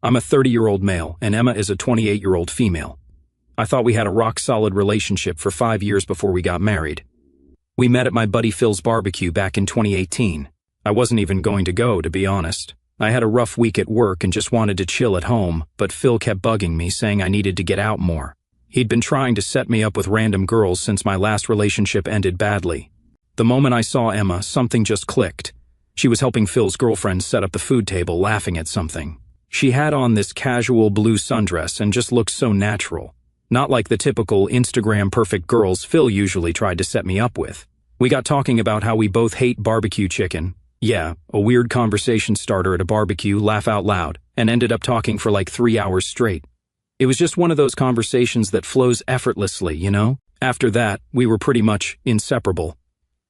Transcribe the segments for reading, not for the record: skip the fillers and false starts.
I'm a 30-year-old male, and Emma is a 28-year-old female. I thought we had a rock-solid relationship for 5 years before we got married. We met at my buddy Phil's barbecue back in 2018. I wasn't even going to go, to be honest. I had a rough week at work and just wanted to chill at home, but Phil kept bugging me, saying I needed to get out more. He'd been trying to set me up with random girls since my last relationship ended badly. The moment I saw Emma, something just clicked. She was helping Phil's girlfriend set up the food table, laughing at something. She had on this casual blue sundress and just looked so natural. Not like the typical Instagram perfect girls Phil usually tried to set me up with. We got talking about how we both hate barbecue chicken. Yeah, a weird conversation starter at a barbecue, laugh out loud, and ended up talking for like 3 hours straight. It was just one of those conversations that flows effortlessly, you know? After that, we were pretty much inseparable.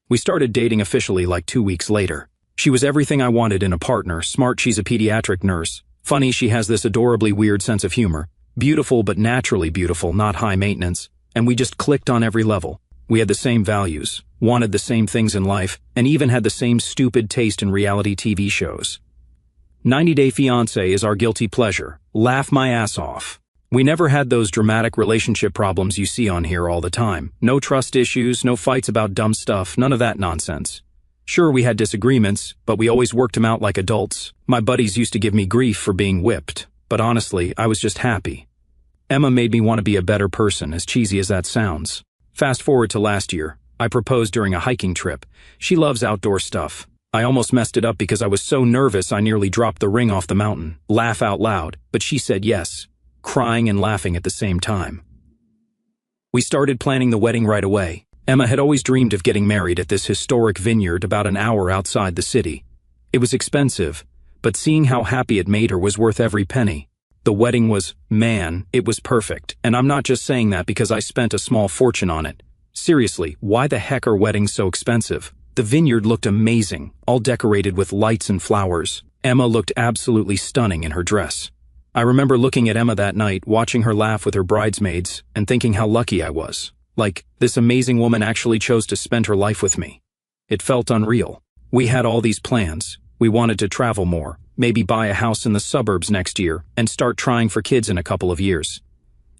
We started dating officially like 2 weeks later. She was everything I wanted in a partner. Smart, she's a pediatric nurse. Funny, she has this adorably weird sense of humor. Beautiful but naturally beautiful, not high maintenance. And we just clicked on every level. We had the same values, wanted the same things in life, and even had the same stupid taste in reality TV shows. 90 Day Fiancé is our guilty pleasure. Laugh my ass off. We never had those dramatic relationship problems you see on here all the time. No trust issues, no fights about dumb stuff, none of that nonsense. Sure, we had disagreements, but we always worked them out like adults. My buddies used to give me grief for being whipped, but honestly, I was just happy. Emma made me want to be a better person, as cheesy as that sounds. Fast forward to last year. I proposed during a hiking trip. She loves outdoor stuff. I almost messed it up because I was so nervous I nearly dropped the ring off the mountain. Laugh out loud, but she said yes, crying and laughing at the same time. We started planning the wedding right away. Emma had always dreamed of getting married at this historic vineyard about an hour outside the city. It was expensive, but seeing how happy it made her was worth every penny. The wedding was, man, it was perfect, and I'm not just saying that because I spent a small fortune on it. Seriously, why the heck are weddings so expensive? The vineyard looked amazing, all decorated with lights and flowers. Emma looked absolutely stunning in her dress. I remember looking at Emma that night, watching her laugh with her bridesmaids, and thinking how lucky I was. Like, this amazing woman actually chose to spend her life with me. It felt unreal. We had all these plans. We wanted to travel more, maybe buy a house in the suburbs next year, and start trying for kids in a couple of years.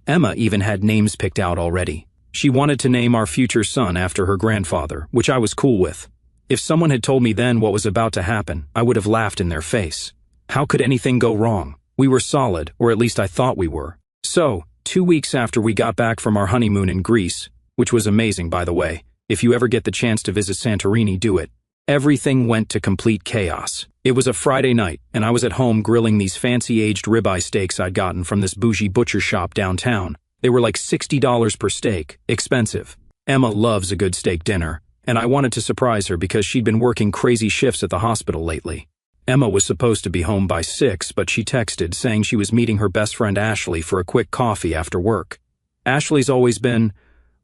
Emma even had names picked out already. She wanted to name our future son after her grandfather, which I was cool with. If someone had told me then what was about to happen, I would have laughed in their face. How could anything go wrong? We were solid, or at least I thought we were. So, 2 weeks after we got back from our honeymoon in Greece, which was amazing by the way, if you ever get the chance to visit Santorini, do it. Everything went to complete chaos. It was a Friday night, and I was at home grilling these fancy aged ribeye steaks I'd gotten from this bougie butcher shop downtown. They were like $60 per steak, expensive. Emma loves a good steak dinner, and I wanted to surprise her because she'd been working crazy shifts at the hospital lately. Emma was supposed to be home by 6, but she texted saying she was meeting her best friend Ashley for a quick coffee after work. Ashley's always been,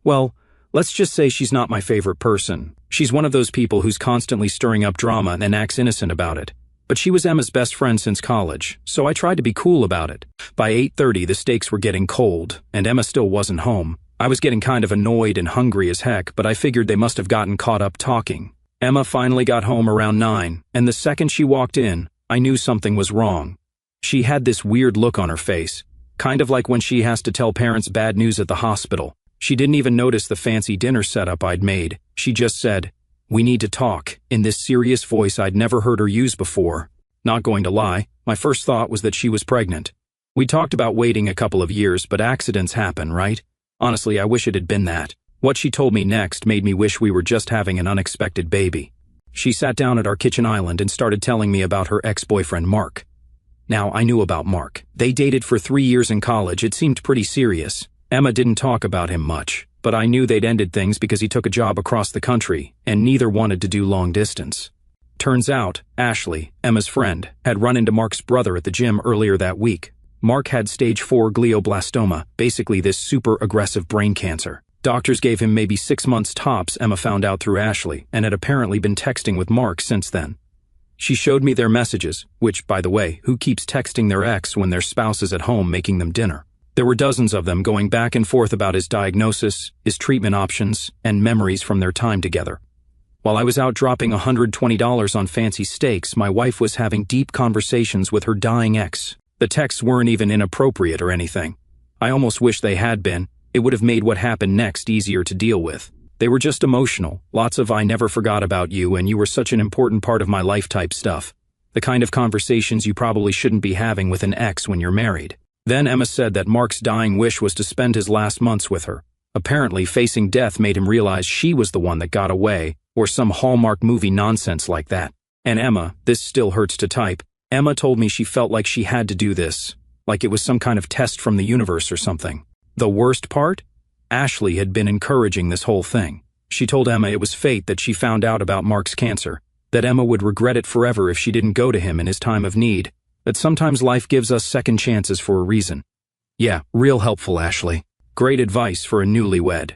well, let's just say she's not my favorite person. She's one of those people who's constantly stirring up drama and acts innocent about it. But she was Emma's best friend since college, so I tried to be cool about it. By 8:30, the steaks were getting cold, and Emma still wasn't home. I was getting kind of annoyed and hungry as heck, but I figured they must have gotten caught up talking. Emma finally got home around 9, and the second she walked in, I knew something was wrong. She had this weird look on her face, kind of like when she has to tell parents bad news at the hospital. She didn't even notice the fancy dinner setup I'd made. She just said, "We need to talk," in this serious voice I'd never heard her use before. Not going to lie, my first thought was that she was pregnant. We talked about waiting a couple of years, but accidents happen, right? Honestly, I wish it had been that. What she told me next made me wish we were just having an unexpected baby. She sat down at our kitchen island and started telling me about her ex-boyfriend, Mark. Now, I knew about Mark. They dated for 3 years in college. It seemed pretty serious. Emma didn't talk about him much, but I knew they'd ended things because he took a job across the country, and neither wanted to do long distance. Turns out, Ashley, Emma's friend, had run into Mark's brother at the gym earlier that week. Mark had stage 4 glioblastoma, basically this super aggressive brain cancer. Doctors gave him maybe 6 months tops, Emma found out through Ashley, and had apparently been texting with Mark since then. She showed me their messages, which, by the way, who keeps texting their ex when their spouse is at home making them dinner? There were dozens of them going back and forth about his diagnosis, his treatment options, and memories from their time together. While I was out dropping $120 on fancy steaks, my wife was having deep conversations with her dying ex. The texts weren't even inappropriate or anything. I almost wish they had been. It would have made what happened next easier to deal with. They were just emotional, lots of "I never forgot about you and you were such an important part of my life" type stuff. The kind of conversations you probably shouldn't be having with an ex when you're married. Then Emma said that Mark's dying wish was to spend his last months with her. Apparently, facing death made him realize she was the one that got away, or some Hallmark movie nonsense like that. And Emma, this still hurts to type, Emma told me she felt like she had to do this, like it was some kind of test from the universe or something. The worst part? Ashley had been encouraging this whole thing. She told Emma it was fate that she found out about Mark's cancer, that Emma would regret it forever if she didn't go to him in his time of need, that sometimes life gives us second chances for a reason. Yeah, real helpful, Ashley. Great advice for a newlywed.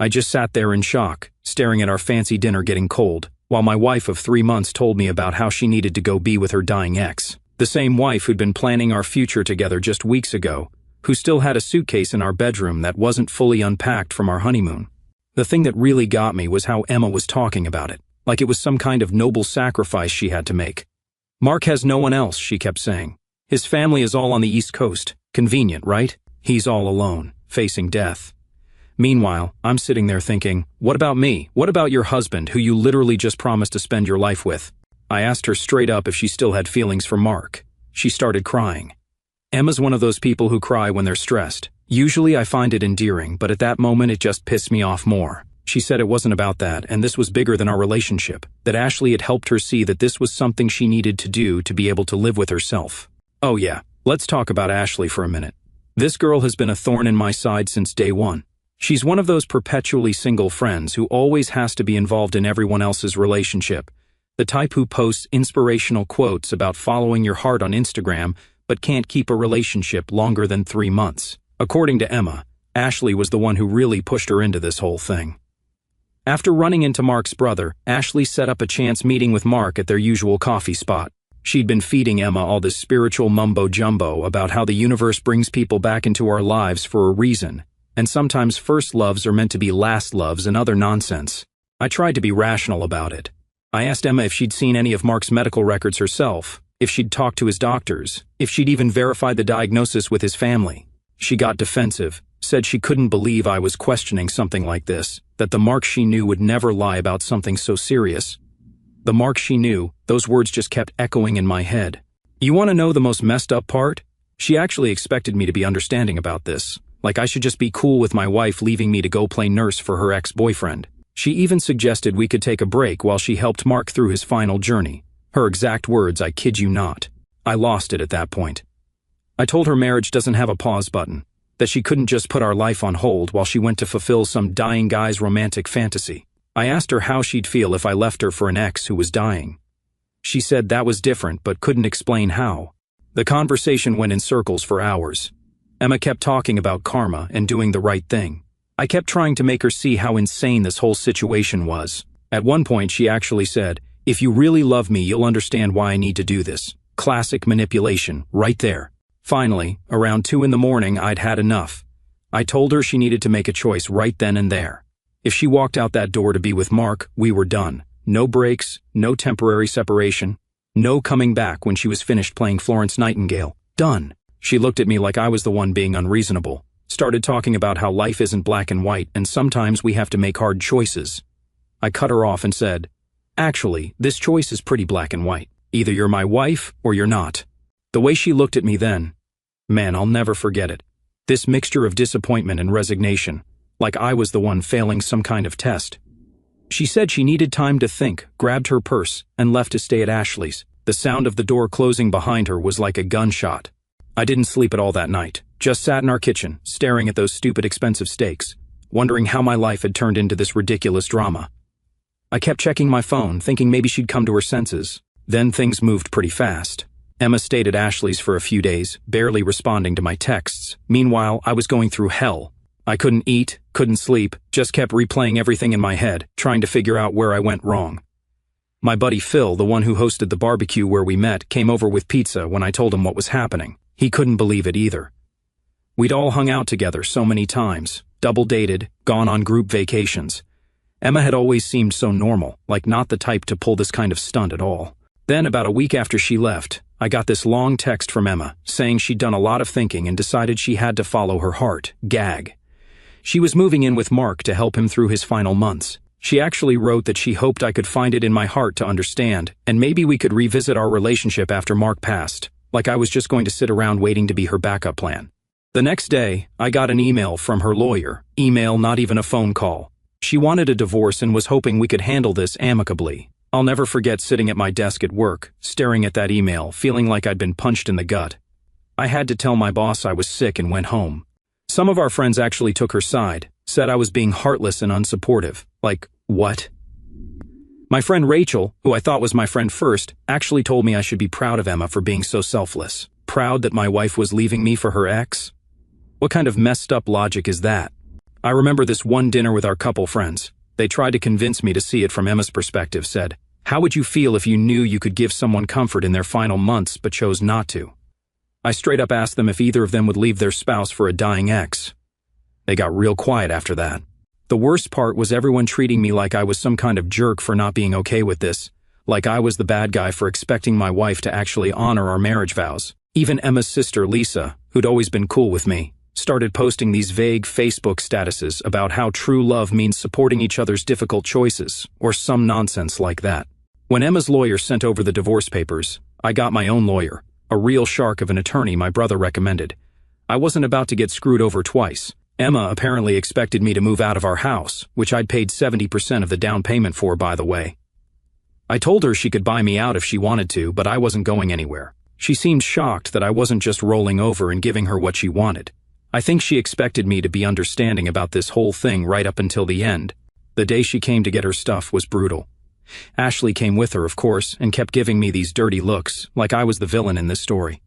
I just sat there in shock, staring at our fancy dinner getting cold, while my wife of 3 months told me about how she needed to go be with her dying ex. The same wife who'd been planning our future together just weeks ago, who still had a suitcase in our bedroom that wasn't fully unpacked from our honeymoon. The thing that really got me was how Emma was talking about it, like it was some kind of noble sacrifice she had to make. Mark has no one else, she kept saying. His family is all on the East Coast. Convenient, right? He's all alone, facing death. Meanwhile, I'm sitting there thinking, what about me? What about your husband, who you literally just promised to spend your life with? I asked her straight up if she still had feelings for Mark. She started crying. Emma's one of those people who cry when they're stressed. Usually I find it endearing, but at that moment it just pissed me off more. She said it wasn't about that, and this was bigger than our relationship, that Ashley had helped her see that this was something she needed to do to be able to live with herself. Oh yeah, let's talk about Ashley for a minute. This girl has been a thorn in my side since day one. She's one of those perpetually single friends who always has to be involved in everyone else's relationship. The type who posts inspirational quotes about following your heart on Instagram, but can't keep a relationship longer than 3 months. According to Emma, Ashley was the one who really pushed her into this whole thing. After running into Mark's brother, Ashley set up a chance meeting with Mark at their usual coffee spot. She'd been feeding Emma all this spiritual mumbo-jumbo about how the universe brings people back into our lives for a reason, and sometimes first loves are meant to be last loves and other nonsense. I tried to be rational about it. I asked Emma if she'd seen any of Mark's medical records herself, if she'd talked to his doctors, if she'd even verified the diagnosis with his family. She got defensive, said she couldn't believe I was questioning something like this, that the Mark she knew would never lie about something so serious. The Mark she knew, those words just kept echoing in my head. You want to know the most messed up part? She actually expected me to be understanding about this, like I should just be cool with my wife leaving me to go play nurse for her ex-boyfriend. She even suggested we could take a break while she helped Mark through his final journey. Her exact words, I kid you not. I lost it at that point. I told her marriage doesn't have a pause button, that she couldn't just put our life on hold while she went to fulfill some dying guy's romantic fantasy. I asked her how she'd feel if I left her for an ex who was dying. She said that was different but couldn't explain how. The conversation went in circles for hours. Emma kept talking about karma and doing the right thing. I kept trying to make her see how insane this whole situation was. At one point she actually said, "If you really love me, you'll understand why I need to do this." Classic manipulation, right there. Finally, around 2 in the morning, I'd had enough. I told her she needed to make a choice right then and there. If she walked out that door to be with Mark, we were done. No breaks, no temporary separation, no coming back when she was finished playing Florence Nightingale. Done. She looked at me like I was the one being unreasonable, started talking about how life isn't black and white and sometimes we have to make hard choices. I cut her off and said, "Actually, this choice is pretty black and white. Either you're my wife or you're not." The way she looked at me then, man, I'll never forget it. This mixture of disappointment and resignation, like I was the one failing some kind of test. She said she needed time to think, grabbed her purse, and left to stay at Ashley's. The sound of the door closing behind her was like a gunshot. I didn't sleep at all that night, just sat in our kitchen, staring at those stupid expensive steaks, wondering how my life had turned into this ridiculous drama. I kept checking my phone, thinking maybe she'd come to her senses. Then things moved pretty fast. Emma stayed at Ashley's for a few days, barely responding to my texts. Meanwhile, I was going through hell. I couldn't eat, couldn't sleep, just kept replaying everything in my head, trying to figure out where I went wrong. My buddy Phil, the one who hosted the barbecue where we met, came over with pizza when I told him what was happening. He couldn't believe it either. We'd all hung out together so many times, double dated, gone on group vacations. Emma had always seemed so normal, like not the type to pull this kind of stunt at all. Then, about a week after she left, I got this long text from Emma, saying she'd done a lot of thinking and decided she had to follow her heart. Gag. She was moving in with Mark to help him through his final months. She actually wrote that she hoped I could find it in my heart to understand, and maybe we could revisit our relationship after Mark passed, like I was just going to sit around waiting to be her backup plan. The next day, I got an email from her lawyer. Email, not even a phone call. She wanted a divorce and was hoping we could handle this amicably. I'll never forget sitting at my desk at work, staring at that email, feeling like I'd been punched in the gut. I had to tell my boss I was sick and went home. Some of our friends actually took her side, said I was being heartless and unsupportive. Like, what? My friend Rachel, who I thought was my friend first, actually told me I should be proud of Emma for being so selfless. Proud that my wife was leaving me for her ex? What kind of messed up logic is that? I remember this one dinner with our couple friends. They tried to convince me to see it from Emma's perspective, said, "How would you feel if you knew you could give someone comfort in their final months but chose not to?" I straight up asked them if either of them would leave their spouse for a dying ex. They got real quiet after that. The worst part was everyone treating me like I was some kind of jerk for not being okay with this, like I was the bad guy for expecting my wife to actually honor our marriage vows. Even Emma's sister, Lisa, who'd always been cool with me, started posting these vague Facebook statuses about how true love means supporting each other's difficult choices, or some nonsense like that. When Emma's lawyer sent over the divorce papers, I got my own lawyer, a real shark of an attorney my brother recommended. I wasn't about to get screwed over twice. Emma apparently expected me to move out of our house, which I'd paid 70% of the down payment for, by the way. I told her she could buy me out if she wanted to, but I wasn't going anywhere. She seemed shocked that I wasn't just rolling over and giving her what she wanted. I think she expected me to be understanding about this whole thing right up until the end. The day she came to get her stuff was brutal. Ashley came with her, of course, and kept giving me these dirty looks, like I was the villain in this story.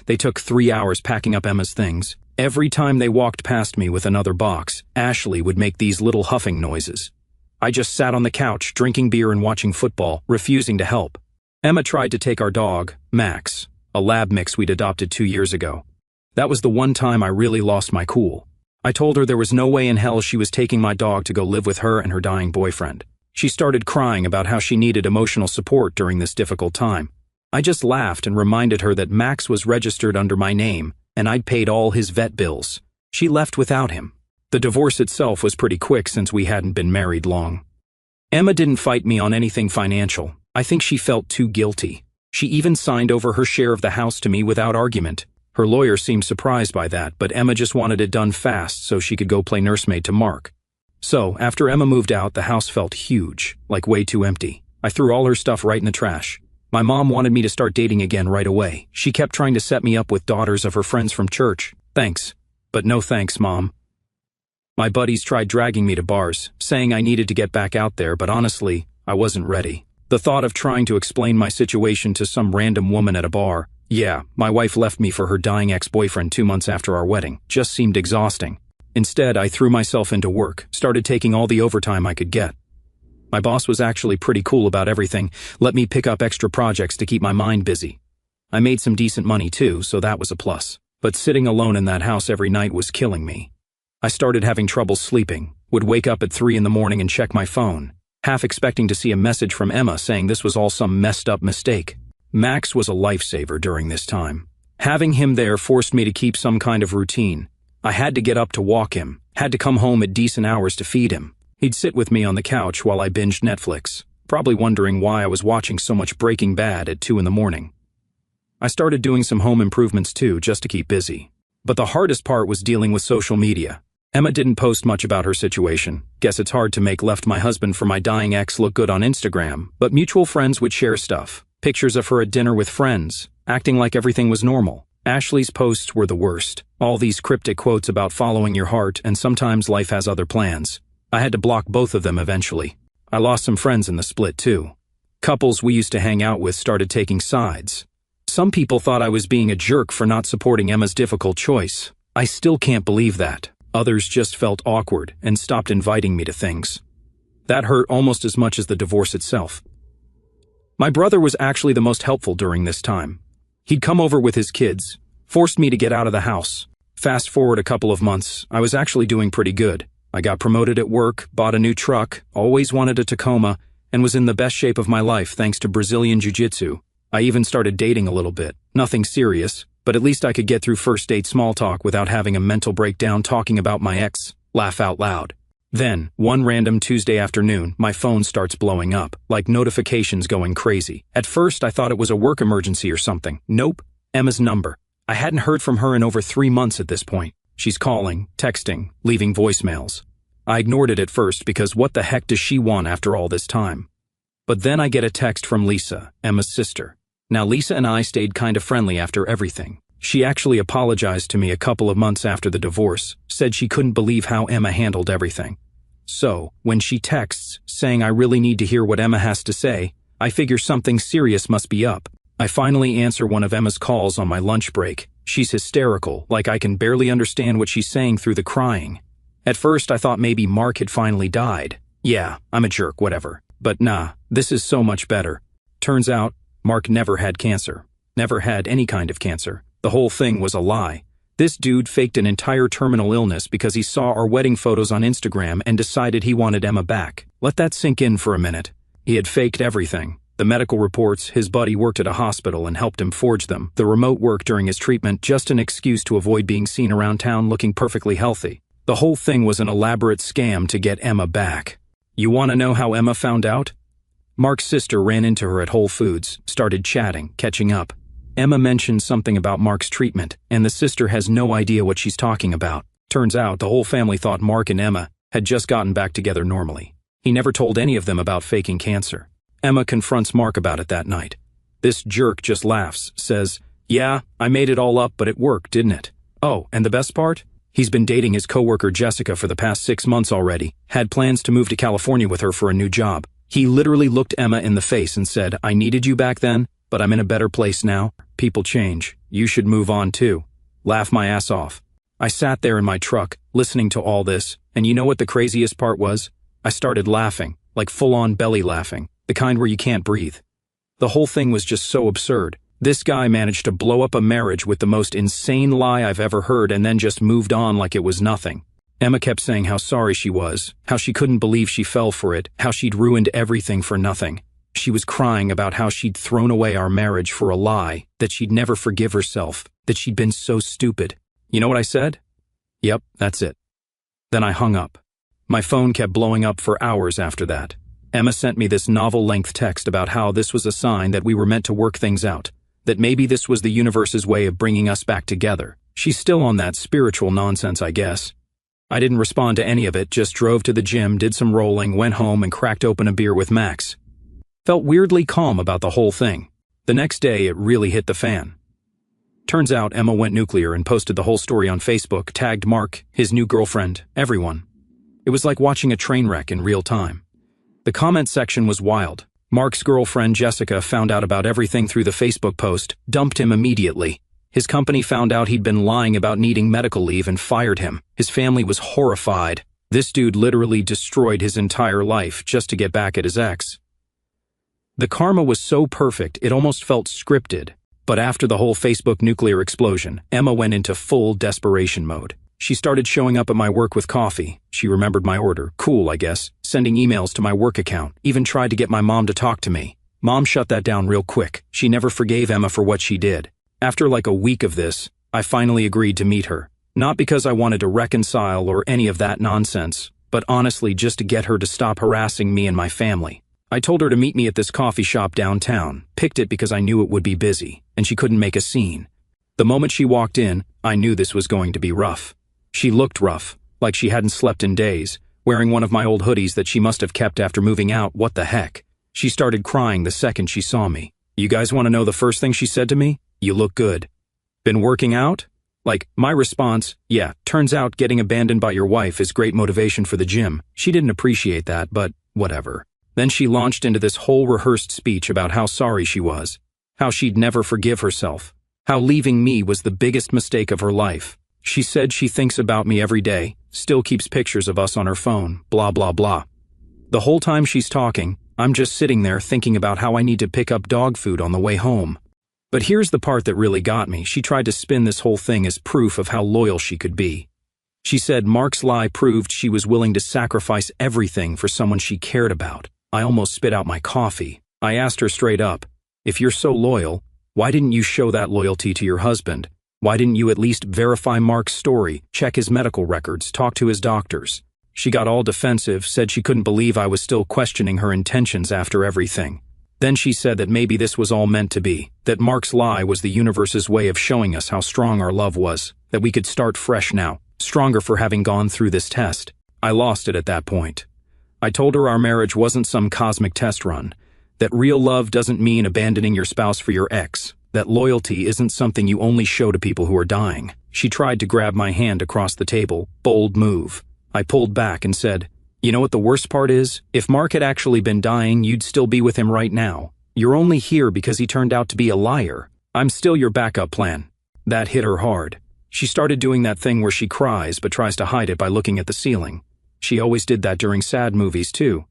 They took 3 hours packing up Emma's things. Every time they walked past me with another box, Ashley would make these little huffing noises. I just sat on the couch, drinking beer and watching football, refusing to help. Emma tried to take our dog, Max, a lab mix we'd adopted 2 years ago. That was the one time I really lost my cool. I told her there was no way in hell she was taking my dog to go live with her and her dying boyfriend. She started crying about how she needed emotional support during this difficult time. I just laughed and reminded her that Max was registered under my name, and I'd paid all his vet bills. She left without him. The divorce itself was pretty quick since we hadn't been married long. Emma didn't fight me on anything financial. I think she felt too guilty. She even signed over her share of the house to me without argument. Her lawyer seemed surprised by that, but Emma just wanted it done fast so she could go play nursemaid to Mark. So, after Emma moved out, the house felt huge, like way too empty. I threw all her stuff right in the trash. My mom wanted me to start dating again right away. She kept trying to set me up with daughters of her friends from church. Thanks, but no thanks, Mom. My buddies tried dragging me to bars, saying I needed to get back out there, but honestly, I wasn't ready. The thought of trying to explain my situation to some random woman at a bar, yeah, my wife left me for her dying ex-boyfriend 2 months after our wedding, just seemed exhausting. Instead, I threw myself into work, started taking all the overtime I could get. My boss was actually pretty cool about everything, let me pick up extra projects to keep my mind busy. I made some decent money too, so that was a plus. But sitting alone in that house every night was killing me. I started having trouble sleeping, would wake up at 3 in the morning and check my phone, half expecting to see a message from Emma saying this was all some messed up mistake. Max was a lifesaver during this time. Having him there forced me to keep some kind of routine. I had to get up to walk him, had to come home at decent hours to feed him. He'd sit with me on the couch while I binged Netflix, probably wondering why I was watching so much Breaking Bad at 2 in the morning. I started doing some home improvements too, just to keep busy. But the hardest part was dealing with social media. Emma didn't post much about her situation. Guess it's hard to make left my husband for my dying ex look good on Instagram, but mutual friends would share stuff. Pictures of her at dinner with friends, acting like everything was normal. Ashley's posts were the worst. All these cryptic quotes about following your heart and sometimes life has other plans. I had to block both of them eventually. I lost some friends in the split too. Couples we used to hang out with started taking sides. Some people thought I was being a jerk for not supporting Emma's difficult choice. I still can't believe that. Others just felt awkward and stopped inviting me to things. That hurt almost as much as the divorce itself. My brother was actually the most helpful during this time. He'd come over with his kids, forced me to get out of the house. Fast forward a couple of months, I was actually doing pretty good. I got promoted at work, bought a new truck, always wanted a Tacoma, and was in the best shape of my life thanks to Brazilian Jiu-Jitsu. I even started dating a little bit. Nothing serious, but at least I could get through first date small talk without having a mental breakdown talking about my ex. Laugh out loud. Then, one random Tuesday afternoon, my phone starts blowing up, like notifications going crazy. At first, I thought it was a work emergency or something. Nope, Emma's number. I hadn't heard from her in over 3 months at this point. She's calling, texting, leaving voicemails. I ignored it at first because what the heck does she want after all this time? But then I get a text from Lisa, Emma's sister. Now Lisa and I stayed kind of friendly after everything. She actually apologized to me a couple of months after the divorce, said she couldn't believe how Emma handled everything. So, when she texts, saying I really need to hear what Emma has to say, I figure something serious must be up. I finally answer one of Emma's calls on my lunch break. She's hysterical, like I can barely understand what she's saying through the crying. At first I thought maybe Mark had finally died. Yeah, I'm a jerk, whatever. But nah, this is so much better. Turns out, Mark never had cancer. Never had any kind of cancer. The whole thing was a lie. This dude faked an entire terminal illness because he saw our wedding photos on Instagram and decided he wanted Emma back. Let that sink in for a minute. He had faked everything. The medical reports, his buddy worked at a hospital and helped him forge them. The remote work during his treatment, just an excuse to avoid being seen around town looking perfectly healthy. The whole thing was an elaborate scam to get Emma back. You want to know how Emma found out? Mark's sister ran into her at Whole Foods, started chatting, catching up. Emma mentioned something about Mark's treatment, and the sister has no idea what she's talking about. Turns out the whole family thought Mark and Emma had just gotten back together normally. He never told any of them about faking cancer. Emma confronts Mark about it that night. This jerk just laughs, says, "Yeah, I made it all up, but it worked, didn't it?" Oh, and the best part? He's been dating his coworker Jessica for the past 6 months already, had plans to move to California with her for a new job. He literally looked Emma in the face and said, "I needed you back then, but I'm in a better place now. People change. You should move on too." Laugh my ass off. I sat there in my truck, listening to all this, and you know what the craziest part was? I started laughing, like full-on belly laughing, the kind where you can't breathe. The whole thing was just so absurd. This guy managed to blow up a marriage with the most insane lie I've ever heard and then just moved on like it was nothing. Emma kept saying how sorry she was, how she couldn't believe she fell for it, how she'd ruined everything for nothing. She was crying about how she'd thrown away our marriage for a lie, that she'd never forgive herself, that she'd been so stupid. You know what I said? Yep, that's it. Then I hung up. My phone kept blowing up for hours after that. Emma sent me this novel-length text about how this was a sign that we were meant to work things out, that maybe this was the universe's way of bringing us back together. She's still on that spiritual nonsense, I guess. I didn't respond to any of it, just drove to the gym, did some rolling, went home and cracked open a beer with Max. Felt weirdly calm about the whole thing. The next day, it really hit the fan. Turns out Emma went nuclear and posted the whole story on Facebook, tagged Mark, his new girlfriend, everyone. It was like watching a train wreck in real time. The comment section was wild. Mark's girlfriend, Jessica, found out about everything through the Facebook post, dumped him immediately. His company found out he'd been lying about needing medical leave and fired him. His family was horrified. This dude literally destroyed his entire life just to get back at his ex. The karma was so perfect, it almost felt scripted. But after the whole Facebook nuclear explosion, Emma went into full desperation mode. She started showing up at my work with coffee. She remembered my order. Cool, I guess. Sending emails to my work account. Even tried to get my mom to talk to me. Mom shut that down real quick. She never forgave Emma for what she did. After like a week of this, I finally agreed to meet her. Not because I wanted to reconcile or any of that nonsense, but honestly just to get her to stop harassing me and my family. I told her to meet me at this coffee shop downtown, picked it because I knew it would be busy, and she couldn't make a scene. The moment she walked in, I knew this was going to be rough. She looked rough, like she hadn't slept in days, wearing one of my old hoodies that she must have kept after moving out. What the heck? She started crying the second she saw me. You guys want to know the first thing she said to me? "You look good." Been working out? Like, my response, yeah, turns out getting abandoned by your wife is great motivation for the gym. She didn't appreciate that, but whatever. Then she launched into this whole rehearsed speech about how sorry she was, how she'd never forgive herself, how leaving me was the biggest mistake of her life. She said she thinks about me every day, still keeps pictures of us on her phone, blah blah blah. The whole time she's talking, I'm just sitting there thinking about how I need to pick up dog food on the way home. But here's the part that really got me. She tried to spin this whole thing as proof of how loyal she could be. She said Mark's lie proved she was willing to sacrifice everything for someone she cared about. I almost spit out my coffee. I asked her straight up, If you're so loyal, why didn't you show that loyalty to your husband? Why didn't you at least verify Mark's story, check his medical records, talk to his doctors? She got all defensive, said she couldn't believe I was still questioning her intentions after everything. Then she said that maybe this was all meant to be, that Mark's lie was the universe's way of showing us how strong our love was, that we could start fresh now, stronger for having gone through this test. I lost it at that point. I told her our marriage wasn't some cosmic test run, that real love doesn't mean abandoning your spouse for your ex, that loyalty isn't something you only show to people who are dying. She tried to grab my hand across the table, bold move. I pulled back and said, "You know what the worst part is? If Mark had actually been dying, you'd still be with him right now. You're only here because he turned out to be a liar. I'm still your backup plan." That hit her hard. She started doing that thing where she cries but tries to hide it by looking at the ceiling. She always did that during sad movies too.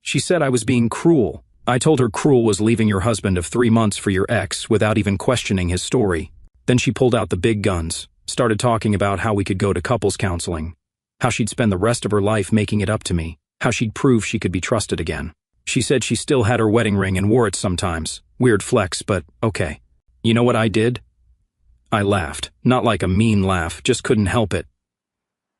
She said I was being cruel. I told her cruel was leaving your husband of 3 months for your ex without even questioning his story. Then she pulled out the big guns, started talking about how we could go to couples counseling, how she'd spend the rest of her life making it up to me, how she'd prove she could be trusted again. She said she still had her wedding ring and wore it sometimes. Weird flex, but okay. You know what I did? I laughed, not like a mean laugh, just couldn't help it.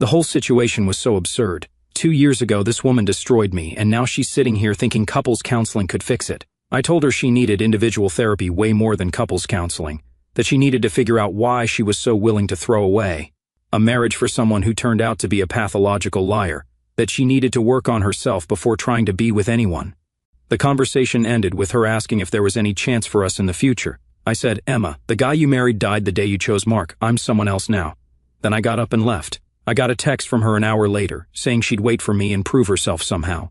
The whole situation was so absurd. 2 years ago, this woman destroyed me, and now she's sitting here thinking couples counseling could fix it. I told her she needed individual therapy way more than couples counseling, that she needed to figure out why she was so willing to throw away a marriage for someone who turned out to be a pathological liar, that she needed to work on herself before trying to be with anyone. The conversation ended with her asking if there was any chance for us in the future. I said, "Emma, the guy you married died the day you chose Mark. I'm someone else now." Then I got up and left. I got a text from her an hour later, saying she'd wait for me and prove herself somehow.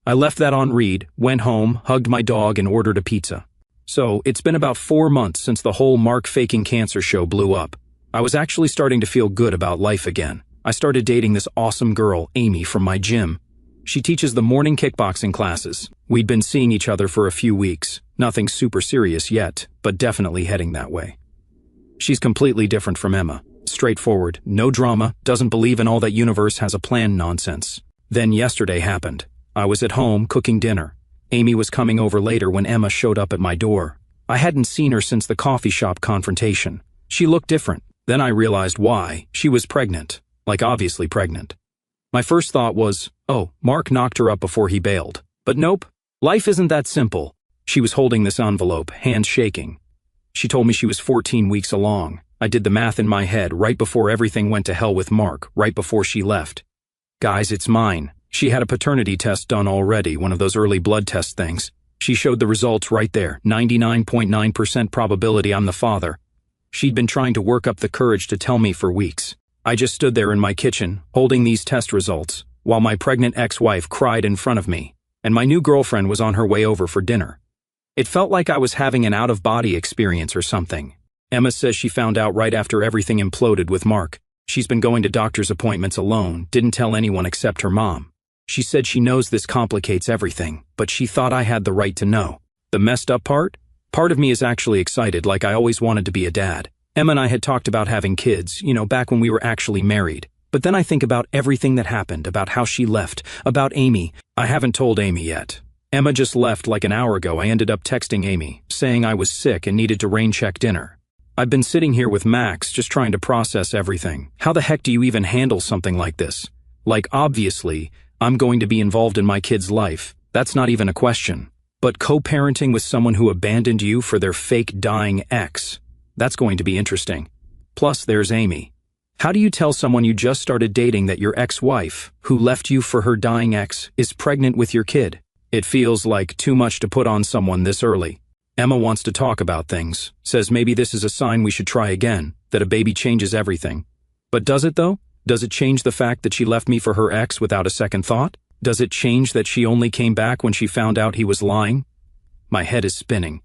I left that on read, went home, hugged my dog, and ordered a pizza. So, it's been about 4 months since the whole Mark faking cancer show blew up. I was actually starting to feel good about life again. I started dating this awesome girl, Amy, from my gym. She teaches the morning kickboxing classes. We'd been seeing each other for a few weeks. Nothing super serious yet, but definitely heading that way. She's completely different from Emma. Straightforward, no drama, doesn't believe in all that universe has a plan nonsense. Then yesterday happened. I was at home cooking dinner. Amy was coming over later when Emma showed up at my door. I hadn't seen her since the coffee shop confrontation. She looked different. Then I realized why. She was pregnant. Like obviously pregnant. My first thought was, oh, Mark knocked her up before he bailed. But nope, life isn't that simple. She was holding this envelope, hands shaking. She told me she was 14 weeks along. I did the math in my head right before everything went to hell with Mark, right before she left. Guys, it's mine. She had a paternity test done already, one of those early blood test things. She showed the results right there, 99.9% probability I'm the father. She'd been trying to work up the courage to tell me for weeks. I just stood there in my kitchen, holding these test results, while my pregnant ex-wife cried in front of me, and my new girlfriend was on her way over for dinner. It felt like I was having an out-of-body experience or something. Emma says she found out right after everything imploded with Mark. She's been going to doctor's appointments alone, didn't tell anyone except her mom. She said she knows this complicates everything, but she thought I had the right to know. The messed up part? Part of me is actually excited, like I always wanted to be a dad. Emma and I had talked about having kids, back when we were actually married. But then I think about everything that happened, about how she left, about Amy. I haven't told Amy yet. Emma just left like an hour ago. I ended up texting Amy, saying I was sick and needed to rain check dinner. I've been sitting here with Max, just trying to process everything. How the heck do you even handle something like this? Like, obviously, I'm going to be involved in my kid's life. That's not even a question. But co-parenting with someone who abandoned you for their fake dying ex, that's going to be interesting. Plus, there's Amy. How do you tell someone you just started dating that your ex-wife, who left you for her dying ex, is pregnant with your kid? It feels like too much to put on someone this early. Emma wants to talk about things, says maybe this is a sign we should try again, that a baby changes everything. But does it though? Does it change the fact that she left me for her ex without a second thought? Does it change that she only came back when she found out he was lying? My head is spinning.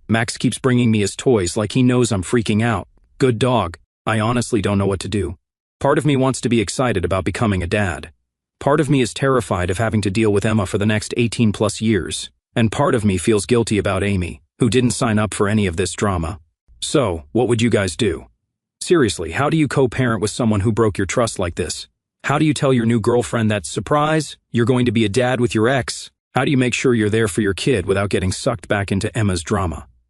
Max keeps bringing me his toys like he knows I'm freaking out. Good dog. I honestly don't know what to do. Part of me wants to be excited about becoming a dad. Part of me is terrified of having to deal with Emma for the next 18 plus years. And part of me feels guilty about Amy, who didn't sign up for any of this drama. So, what would you guys do? Seriously, how do you co-parent with someone who broke your trust like this? How do you tell your new girlfriend that, surprise, you're going to be a dad with your ex? How do you make sure you're there for your kid without getting sucked back into Emma's drama?